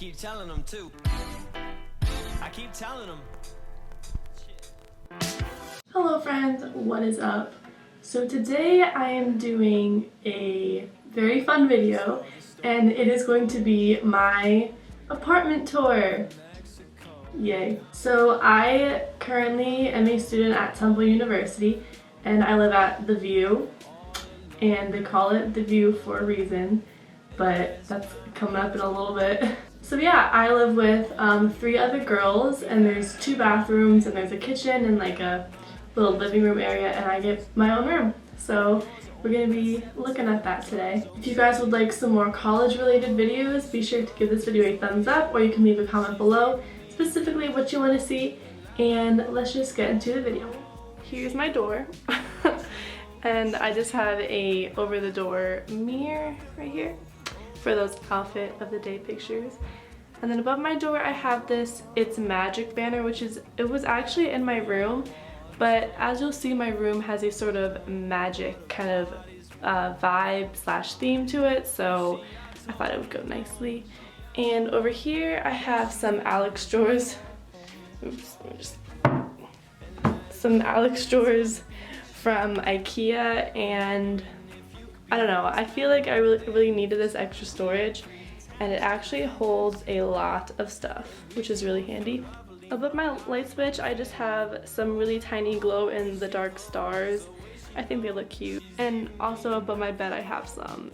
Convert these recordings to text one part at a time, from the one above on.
keep telling them too. I keep telling them. Hello friends, what is up? So today I am doing a very fun video and it is going to be my apartment tour. Yay. So I currently am a student at Temple University and I live at The View, and they call it The View for a reason, but that's coming up in a little bit. So yeah, I live with 3 other girls, and there's 2 bathrooms and there's a kitchen and like a little living room area, and I get my own room. So we're going to be looking at that today. If you guys would like some more college related videos, be sure to give this video a thumbs up, or you can leave a comment below specifically what you want to see, and let's just get into the video. Here's my door. And I just have a over the door mirror right here for those outfit of the day pictures. And then above my door I have this It's Magic banner, which it was actually in my room, but as you'll see, my room has a sort of magic kind of vibe slash theme to it, so I thought it would go nicely. And over here I have some Alex drawers. Oops, let me just... Some Alex drawers from IKEA, and I don't know, I feel like I really needed this extra storage, and it actually holds a lot of stuff, which is really handy. Above my light switch I just have some really tiny glow in the dark stars. I think they look cute. And also above my bed I have some.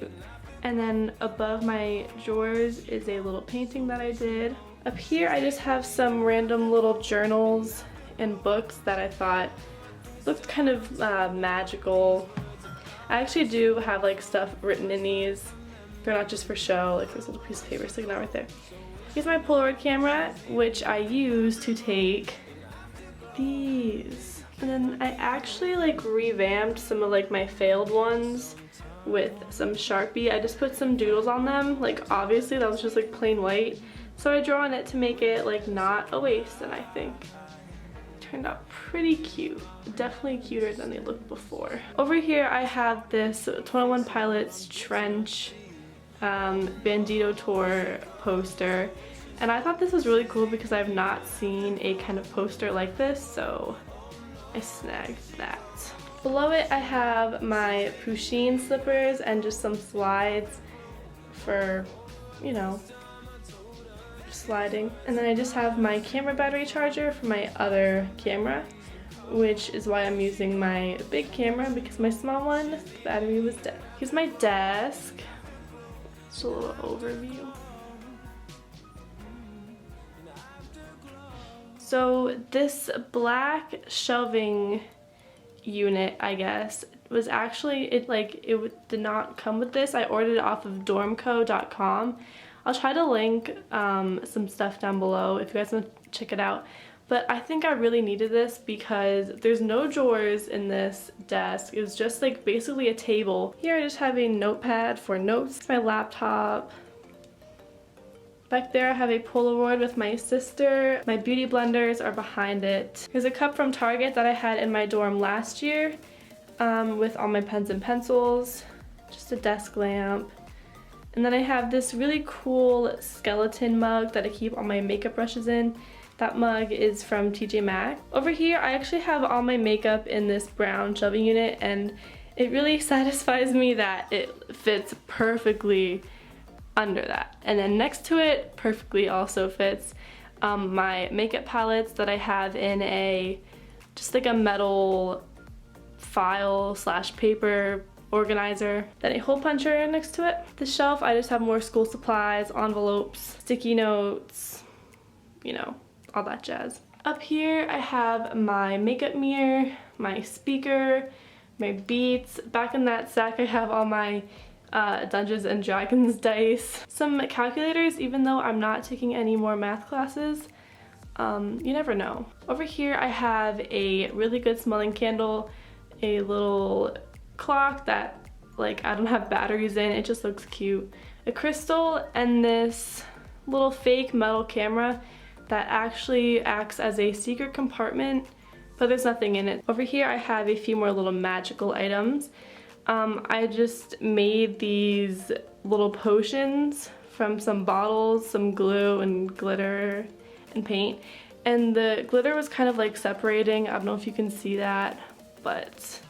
And then above my drawers is a little painting that I did. Up here I just have some random little journals and books that I thought looked kind of magical. I actually do have like stuff written in these. They're not just for show, like this little piece of paper sticking out right there. Here's my Polaroid camera, which I use to take these. And then I actually like revamped some of like my failed ones with some Sharpie. I just put some doodles on them. Like obviously that was just like plain white, so I drew on it to make it like not a waste, and I think turned out pretty cute. Definitely cuter than they looked before. Over here I have this 21 Pilots Trench Bandito Tour poster, and I thought this was really cool because I've not seen a kind of poster like this, so I snagged that. Below it I have my Pusheen slippers and just some slides for, you know, sliding. And then I just have my camera battery charger for my other camera, which is why I'm using my big camera, because my small one, the battery was dead. Here's my desk. Just a little overview. So this black shelving unit, I guess, was actually, it did not come with this. I ordered it off of dormco.com. I'll try to link some stuff down below if you guys want to check it out. But I think I really needed this because there's no drawers in this desk. It was just like basically a table. Here I just have a notepad for notes, my laptop. Back there I have a Polaroid with my sister. My beauty blenders are behind it. Here's a cup from Target that I had in my dorm last year with all my pens and pencils. Just a desk lamp. And then I have this really cool skeleton mug that I keep all my makeup brushes in. That mug is from TJ Maxx. Over here I actually have all my makeup in this brown shelving unit, and it really satisfies me that it fits perfectly under that. And then next to it perfectly also fits my makeup palettes that I have in just like a metal file slash paper organizer, then a hole puncher next to it. This shelf I just have more school supplies, envelopes, sticky notes, you know, all that jazz. Up here I have my makeup mirror, my speaker, my Beats. Back in that stack I have all my Dungeons and Dragons dice, some calculators, even though I'm not taking any more math classes. You never know. Over here I have a really good smelling candle, a little clock that like I don't have batteries in, it just looks cute, a crystal, and this little fake metal camera that actually acts as a secret compartment, but there's nothing in it. Over here I have a few more little magical items. I just made these little potions from some bottles, some glue and glitter and paint. And the glitter was kind of like separating. I don't know if you can see that, but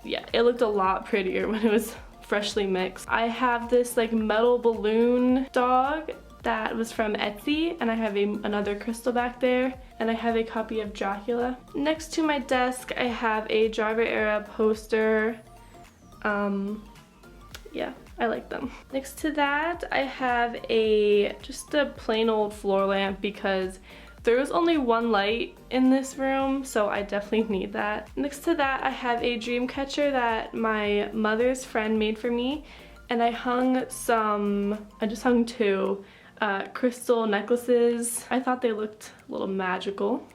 yeah, it looked a lot prettier when it was freshly mixed. I have this like metal balloon dog that was from Etsy, and I have another crystal back there, and I have a copy of Dracula. Next to my desk, I have a Driver era poster. Yeah, I like them. Next to that, I have just a plain old floor lamp because there was only one light in this room, so I definitely need that. Next to that, I have a dream catcher that my mother's friend made for me, and I just hung two crystal necklaces. I thought they looked a little magical.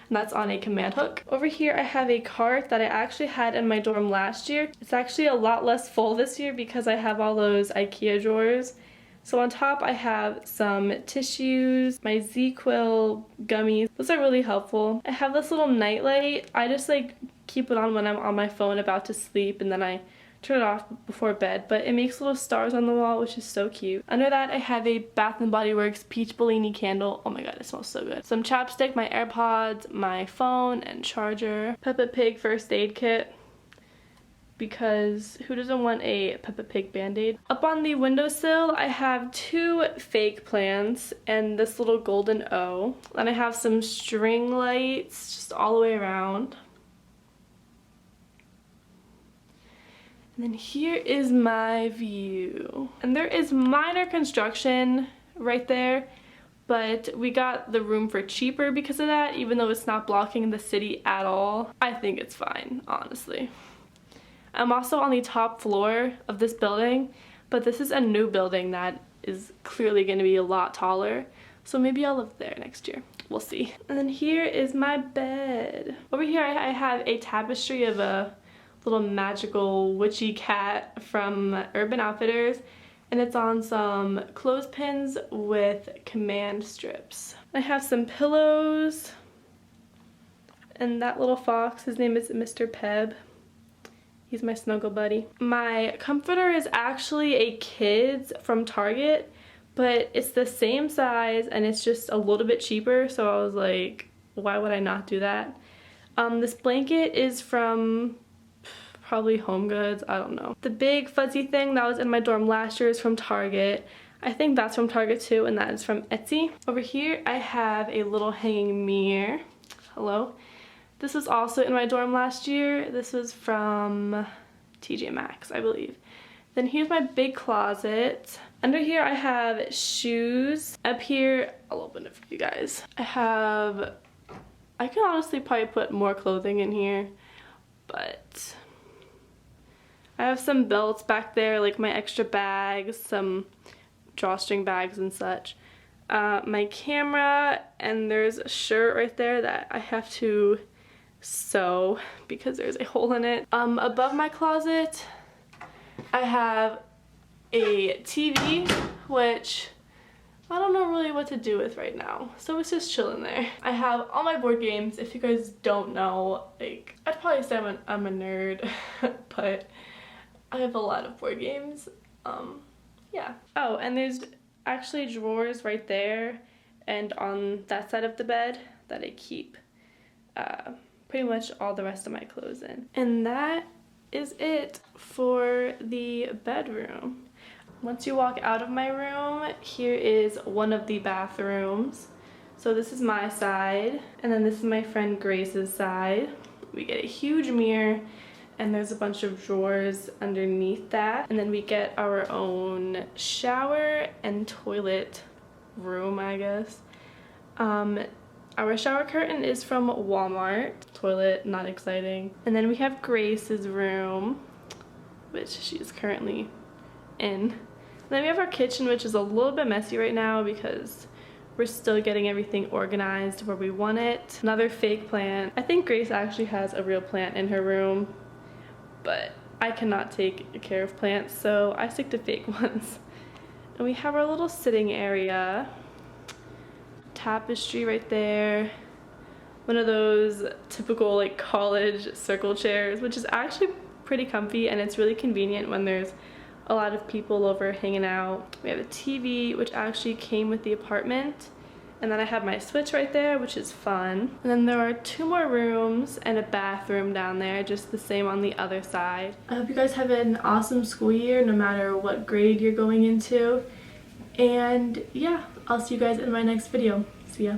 And that's on a command hook. Over here I have a cart that I actually had in my dorm last year. It's actually a lot less full this year because I have all those IKEA drawers. So on top I have some tissues, my Z-Quill gummies. Those are really helpful. I have this little night light. I just like keep it on when I'm on my phone about to sleep, and then I turn it off before bed, but it makes little stars on the wall, which is so cute. Under that, I have a Bath & Body Works Peach Bellini candle. Oh my god, it smells so good. Some chapstick, my AirPods, my phone, and charger. Peppa Pig first aid kit, because who doesn't want a Peppa Pig band-aid? Up on the windowsill, I have two fake plants and this little golden O. Then I have some string lights just all the way around. And then here is my view. And there is minor construction right there, but we got the room for cheaper because of that, even though it's not blocking the city at all. I think it's fine, honestly. I'm also on the top floor of this building, but this is a new building that is clearly going to be a lot taller, so maybe I'll live there next year. We'll see. And then here is my bed. Over here I have a tapestry of a little magical witchy cat from Urban Outfitters, and it's on some clothespins with command strips. I have some pillows, and that little fox, his name is Mr. Peb. He's my snuggle buddy. My comforter is actually a kid's from Target, but it's the same size and it's just a little bit cheaper, so I was like, why would I not do that? This blanket is from probably Home Goods, I don't know. The big fuzzy thing that was in my dorm last year is from Target. I think that's from Target too, and that is from Etsy. Over here I have a little hanging mirror. Hello. This was also in my dorm last year. This was from TJ Maxx, I believe. Then here's my big closet. Under here I have shoes. Up here, I'll open it for you guys. I can honestly probably put more clothing in here, but I have some belts back there, like my extra bags, some drawstring bags and such. My camera, and there's a shirt right there that I have to sew because there's a hole in it. Above my closet, I have a TV, which I don't know really what to do with right now, so it's just chilling there. I have all my board games. If you guys don't know, like, I'd probably say I'm a nerd, but I have a lot of board games. Yeah. Oh, and there's actually drawers right there and on that side of the bed that I keep pretty much all the rest of my clothes in. And that is it for the bedroom. Once you walk out of my room, here is one of the bathrooms. So this is my side, and then this is my friend Grace's side. We get a huge mirror, and there's a bunch of drawers underneath that. And then we get our own shower and toilet room, I guess. Our shower curtain is from Walmart. Toilet, not exciting. And then we have Grace's room, which she's currently in. And then we have our kitchen, which is a little bit messy right now because we're still getting everything organized where we want it. Another fake plant. I think Grace actually has a real plant in her room, but I cannot take care of plants, so I stick to fake ones. And we have our little sitting area. Tapestry right there. One of those typical like college circle chairs, which is actually pretty comfy, and it's really convenient when there's a lot of people over hanging out. We have a TV, which actually came with the apartment. And then I have my Switch right there, which is fun. And then there are 2 more rooms and a bathroom down there, just the same on the other side. I hope you guys have an awesome school year, no matter what grade you're going into. And yeah, I'll see you guys in my next video. See ya.